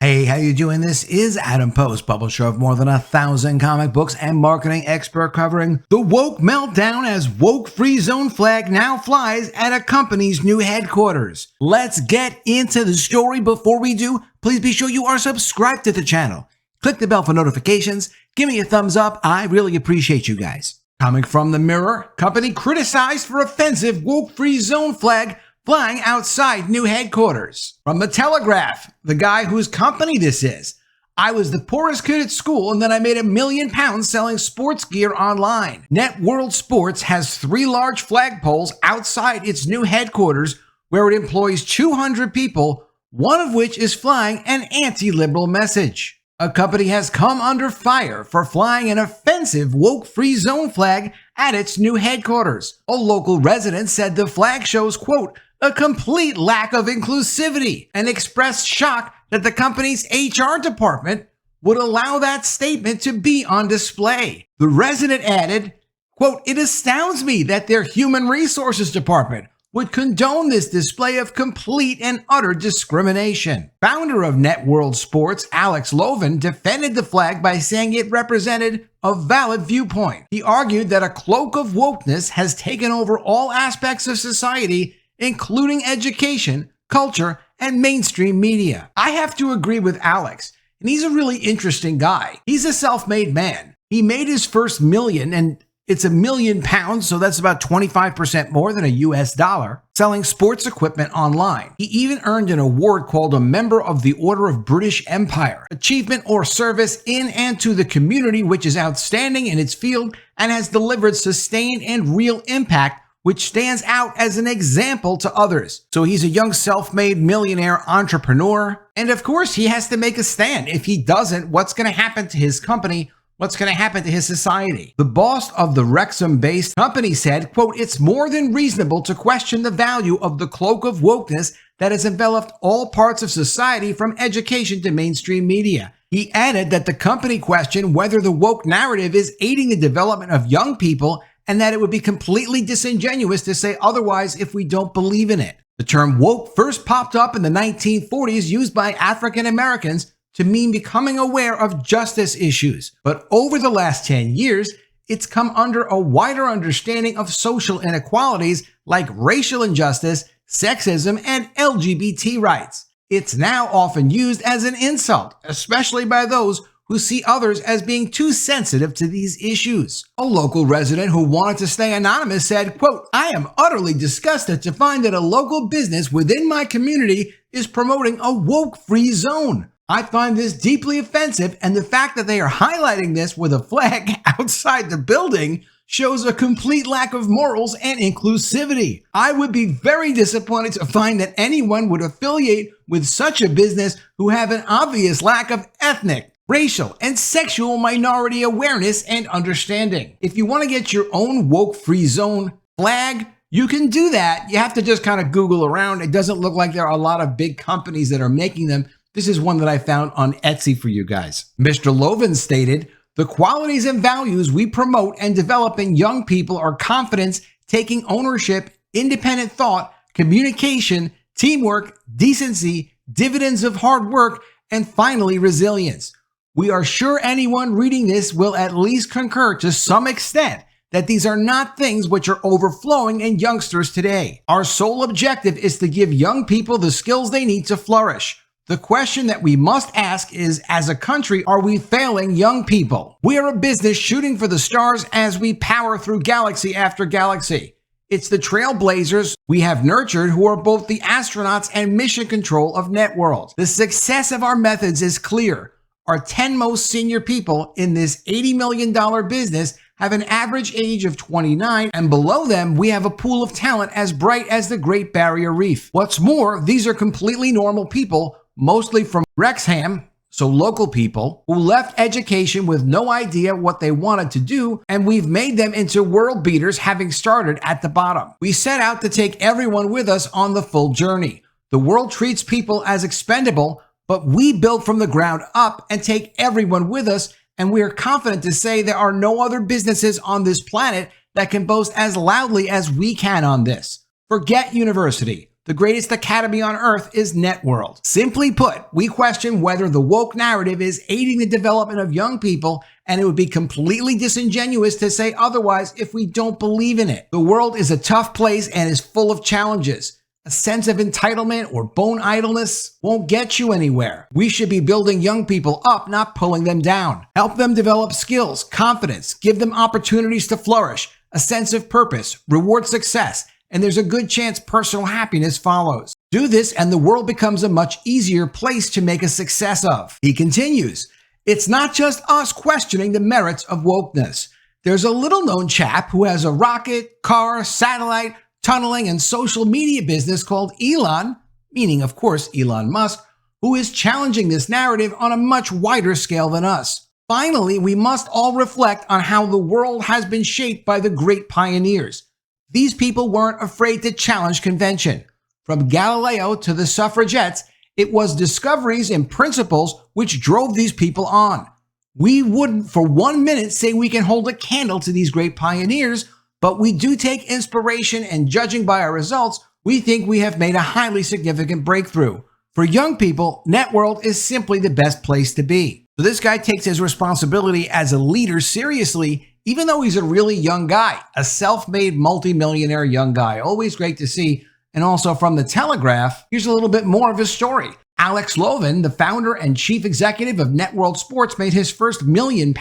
Hey, how you doing? This is Adam Post, publisher of more than 1,000 comic books and marketing expert covering the woke meltdown as woke free zone flag now flies at a company's new headquarters. Let's get into the story. Before we do, please be sure you are subscribed to the channel. Click the bell for notifications. Give me a thumbs up. I really appreciate you guys. Coming from the Mirror, company criticized for offensive woke free zone flag flying outside new headquarters. From the Telegraph, the guy whose company this is. I was the poorest kid at school and then I made £1 million selling sports gear online. Net World Sports has 3 large flagpoles outside its new headquarters where it employs 200 people, one of which is flying an anti-liberal message. A company has come under fire for flying an offensive woke-free zone flag at its new headquarters. A local resident said the flag shows, quote, a complete lack of inclusivity, and expressed shock that the company's HR department would allow that statement to be on display. The resident added, quote, it astounds me that their human resources department would condone this display of complete and utter discrimination. Founder of Net World Sports, Loven, defended the flag by saying it represented a valid viewpoint. He argued that a cloak of wokeness has taken over all aspects of society, including education, culture, and mainstream media. I have to agree with Alex, and he's a really interesting guy. He's a self-made man. He made his first million, and it's £1 million, so that's about 25% more than a US dollar, selling sports equipment online. He even earned an award called a Member of the Order of British Empire, achievement or service in and to the community which is outstanding in its field and has delivered sustained and real impact which stands out as an example to others. So he's a young self-made millionaire entrepreneur. And of course, he has to make a stand. If he doesn't, what's going to happen to his company? What's going to happen to his society? The boss of the Wrexham-based company said, quote, it's more than reasonable to question the value of the cloak of wokeness that has enveloped all parts of society from education to mainstream media. He added that the company questioned whether the woke narrative is aiding the development of young people and that it would be completely disingenuous to say otherwise if we don't believe in it. The term woke first popped up in the 1940s, used by African Americans to mean becoming aware of justice issues. But over the last 10 years, it's come under a wider understanding of social inequalities like racial injustice, sexism, and LGBT rights. It's now often used as an insult, especially by those who see others as being too sensitive to these issues. A local resident who wanted to stay anonymous said, quote, I am utterly disgusted to find that a local business within my community is promoting a woke-free zone. I find this deeply offensive, and the fact that they are highlighting this with a flag outside the building shows a complete lack of morals and inclusivity. I would be very disappointed to find that anyone would affiliate with such a business who have an obvious lack of ethnic, racial, and sexual minority awareness and understanding. If you want to get your own woke-free zone flag, you can do that. You have to just kind of Google around. It doesn't look like there are a lot of big companies that are making them. This is one that I found on Etsy for you guys. Mr. Loven stated, the qualities and values we promote and develop in young people are confidence, taking ownership, independent thought, communication, teamwork, decency, dividends of hard work, and finally, resilience. We are sure anyone reading this will at least concur to some extent that these are not things which are overflowing in youngsters today. Our sole objective is to give young people the skills they need to flourish. The question that we must ask is, as a country, are we failing young people? We are a business shooting for the stars as we power through galaxy after galaxy. It's the trailblazers we have nurtured who are both the astronauts and mission control of Networld. The success of our methods is clear. Our 10 most senior people in this $80 million business have an average age of 29, and below them, we have a pool of talent as bright as the Great Barrier Reef. What's more, these are completely normal people, mostly from Wrexham, so local people, who left education with no idea what they wanted to do, and we've made them into world beaters, having started at the bottom. We set out to take everyone with us on the full journey. The world treats people as expendable, but we build from the ground up and take everyone with us, and we are confident to say there are no other businesses on this planet that can boast as loudly as we can on this. Forget university. The greatest academy on earth is Networld. Simply put, we question whether the woke narrative is aiding the development of young people, and it would be completely disingenuous to say otherwise if we don't believe in it. The world is a tough place and is full of challenges. A sense of entitlement or bone idleness won't get you anywhere. We should be building young people up, not pulling them down. Help them develop skills, confidence, give them opportunities to flourish, a sense of purpose, reward success, and there's a good chance personal happiness follows. Do this and the world becomes a much easier place to make a success of. He continues, it's not just us questioning the merits of wokeness. There's a little-known chap who has a rocket, car, satellite, tunneling, and social media business called Elon, meaning, of course, Elon Musk, who is challenging this narrative on a much wider scale than us. Finally, we must all reflect on how the world has been shaped by the great pioneers. These people weren't afraid to challenge convention. From Galileo to the suffragettes, it was discoveries and principles which drove these people on. We wouldn't for 1 minute say we can hold a candle to these great pioneers, but we do take inspiration, and judging by our results, we think we have made a highly significant breakthrough. For young people, Networld is simply the best place to be. So this guy takes his responsibility as a leader seriously, even though he's a really young guy, a self-made multimillionaire young guy. Always great to see. And also from the Telegraph, here's a little bit more of his story. Alex Loven, the founder and chief executive of Networld Sports, made his first £1 million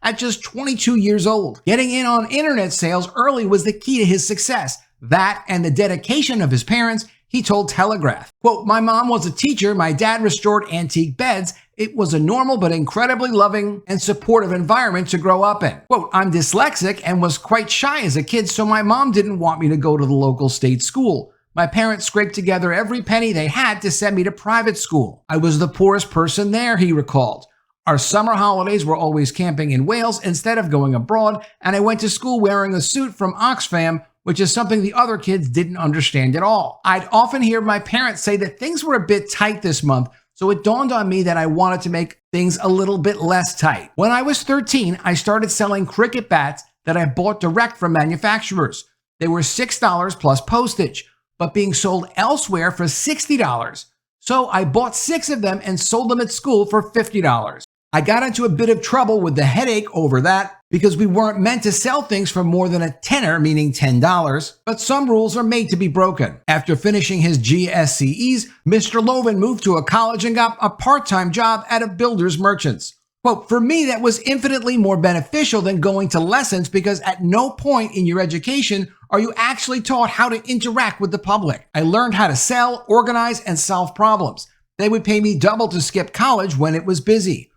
at just 22 years old. Getting in on internet sales early was the key to his success. That and the dedication of his parents, he told Telegraph. Quote, my mom was a teacher, my dad restored antique beds. It was a normal but incredibly loving and supportive environment to grow up in. Quote, I'm dyslexic and was quite shy as a kid, so my mom didn't want me to go to the local state school. My parents scraped together every penny they had to send me to private school. I was the poorest person there, he recalled. Our summer holidays were always camping in Wales instead of going abroad, and I went to school wearing a suit from Oxfam, which is something the other kids didn't understand at all. I'd often hear my parents say that things were a bit tight this month, so it dawned on me that I wanted to make things a little bit less tight. When I was 13, I started selling cricket bats that I bought direct from manufacturers. They were $6 plus postage, but being sold elsewhere for $60. So I bought 6 of them and sold them at school for $50. I got into a bit of trouble with the headache over that because we weren't meant to sell things for more than a tenner, meaning $10, but some rules are made to be broken. After finishing his GSCEs, Mr. Loven moved to a college and got a part-time job at a builder's merchants. Quote, for me, that was infinitely more beneficial than going to lessons because at no point in your education are you actually taught how to interact with the public. I learned how to sell, organize, and solve problems. They would pay me double to skip college when it was busy.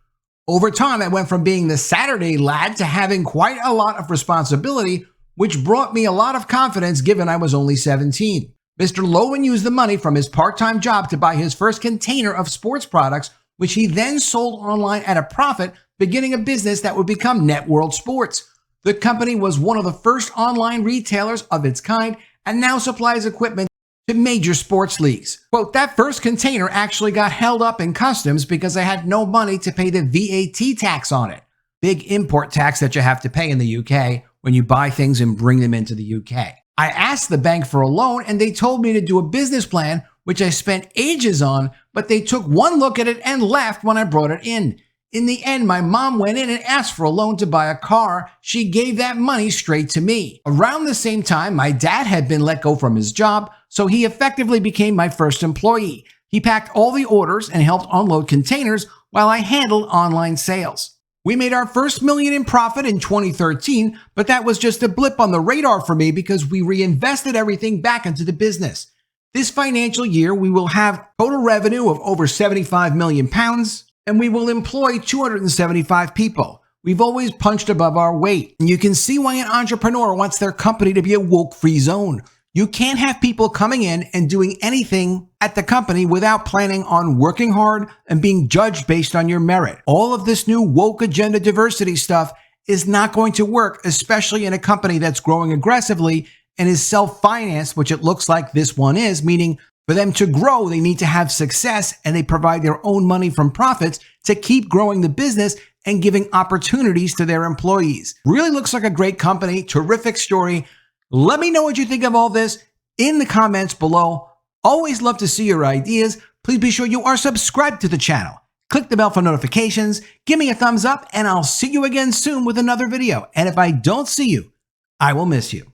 Over time, I went from being the Saturday lad to having quite a lot of responsibility, which brought me a lot of confidence given I was only 17. Mr. Lowen used the money from his part-time job to buy his first container of sports products, which he then sold online at a profit, beginning a business that would become Networld Sports. The company was one of the first online retailers of its kind and now supplies equipment to major sports leagues. Quote, that first container actually got held up in customs because I had no money to pay the VAT tax on it. Big import tax that you have to pay in the UK when you buy things and bring them into the UK. I asked the bank for a loan and they told me to do a business plan, which I spent ages on, but they took one look at it and left when I brought it in. In the end, my mom went in and asked for a loan to buy a car. She gave that money straight to me. Around the same time, my dad had been let go from his job, so he effectively became my first employee. He packed all the orders and helped unload containers while I handled online sales. We made our first $1 million in profit in 2013, but that was just a blip on the radar for me because we reinvested everything back into the business. This financial year, we will have total revenue of over £75 million, and we will employ 275 people. We've always punched above our weight. And you can see why an entrepreneur wants their company to be a woke-free zone. You can't have people coming in and doing anything at the company without planning on working hard and being judged based on your merit. All of this new woke agenda diversity stuff is not going to work, especially in a company that's growing aggressively and is self-financed, which it looks like this one is, meaning for them to grow, they need to have success and they provide their own money from profits to keep growing the business and giving opportunities to their employees. Really looks like a great company. Terrific story. Let me know what you think of all this in the comments below. Always love to see your ideas. Please be sure you are subscribed to the channel. Click the bell for notifications, give me a thumbs up, and I'll see you again soon with another video. And if I don't see you, I will miss you.